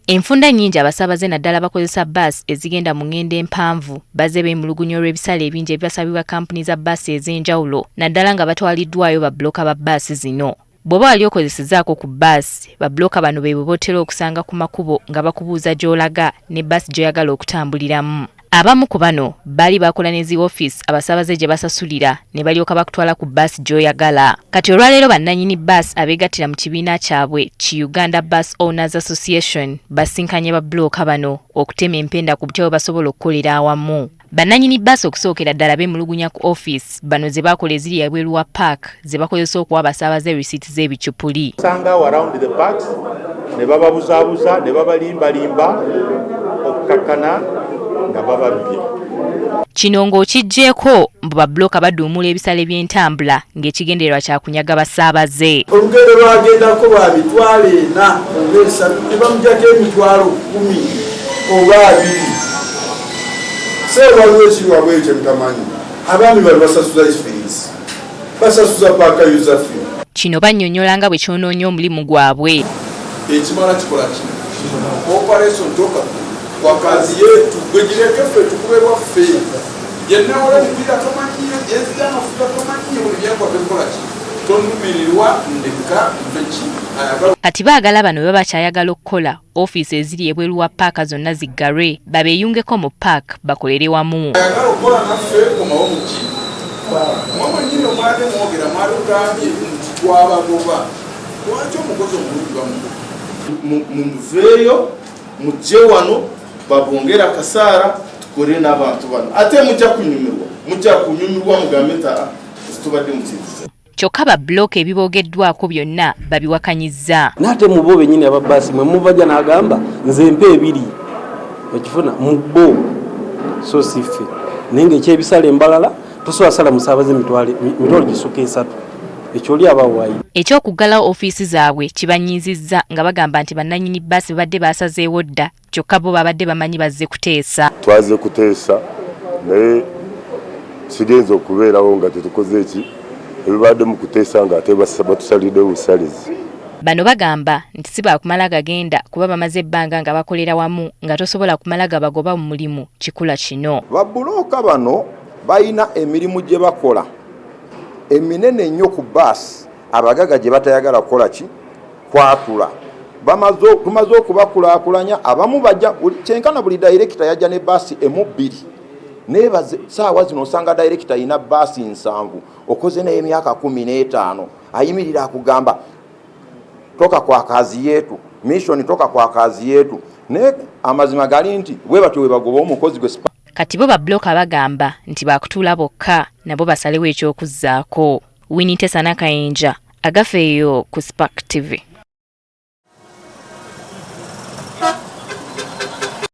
Enfunda nnyingi abasaabaze naddala bakozesa bbaasi ezigenda mu ngendo empanvu bazze beemulugunya olw'ebisale ebingi ebibasabibwa kampuni za bbaasi ez'enjawulo naddala nga batwaliddwayo babbulooka ba bbaasi zino. Bw'oba wali okozesezzaako ku bbaasi, babbulooka bano be bootera okusanga ku makubo nga bakubuuza gy'olaga ne bbaasi gy'oyagala okutambuliramu. Abamu ku bano baali bakola ne zi woofiisi abasaabaze gye basasulira ne balyoka bakutwala ku bbaasi gy'oyagala. Kati olwaleero bannannyini bbaasi abeegattira mu kibiina kyabwe ki Uganda Bus Owners Association basinkanye babbulooka bano okutema empenda ku butya bwe basobola okukolera awamu. Bannannyini bbaasi okusookera ddala beemulugunya ku ofiisi bano ze baakola eziri ebweru wa paaka ze bakozesa okuwa abasaabaze risiiti z'ebicupuli. Sanga around the parks ne bababuzaabuza ne babalimbalimba okukakkana nga bababye. Kino ng'okiggyeko mbu babbulooka baduumula ebisale by'entambula ng'ekigendererwa kya kunyaga basaabaze. Olugendo lwagendako lwa mitwalo 4 oba 3 ne bamugyako emitwalo 10 oba 2. Waliwo ekiriwabwe ekyo mutamanyi. Abaami bali basasula fees. Basasuza paaka user fee. Kino bannyonnyola nga bwe kyonoonya omulimu gwabwe. Ekimala kikola kino. Operation toka kwa kazi yetu gwegireke ffe tukuberwa ffe. Yenna wala mpira tomanyiyo ezidana futa tomanyiyo buli byakwa bikola kino. Tonumirirwa ndeka mfeki. Kati baagala bano baba kyayagala okukola ofiisi eziri ebweru wa paaka zonna ziggalwe babeeyungeko mu paaka bakolere wamu. Ayagala okukola naffe komawo mu ki. Mama nyine omwade mwogera mwali ogambye nti twabagoba. Lwaki omukozi omulungi bamugoba? Muveeyo mujje wano babongera akasaara tukole n'abantu bano. Ate mujja kunyumirwa mugambe nti tubadde mukiziza. Kyokka babbulooka ebiboogeddwako byonna babiwakanyizza. Nate mubo bennyini ababbaasi mwe muvajja n'agamba nze mpa 2 ekifuna mubbo so siffe naye ng'ekyebisala embalala tosobola sala musaabaze mitwalo gisukka 3 ekyo oli abawaayi. Ekyokuggalawo ofiisi zaabwe kibanyiizizza nga bagamba nti bannannyini bbaasi babadde baasazeewo dda kyokka bo babadde bamanyi bazze kuteesa. Twaze kuteesa naye kigenza okubeerawo nga tetukoze eki ebibadde mu kuteesa nga ate batusalidde obusalizi. Bano bagamba nti si baakumala gagenda kuba bamaze ebbanga nga bakolera wamu nga tosobola kumala gabagoba mu mulimu kikula kino. Babbulooka bano balina emirimu gye bakola eminene nnyo ku bbaasi abagaga gye batayagala kukola ki kwatula. Tumaze okubakulaakulanya abamu bajja kyenkana buli dayirekita yajja ne bbaasi emu 2. Nebaze saawa zino osanga director ina basi 7 okoze naye emyaka 15 ayimirira akugamba toka kwa kazi yetu mission toka kwa kazi yetu ne amazima gali nti webatyo webagoba omukozi gwe. Kati bo babbulooka bagamba nti baakutula bokka nabo basalewo ekyokuzzaako. Winnie Tesanakayinja agafeeyo ku Spark TV.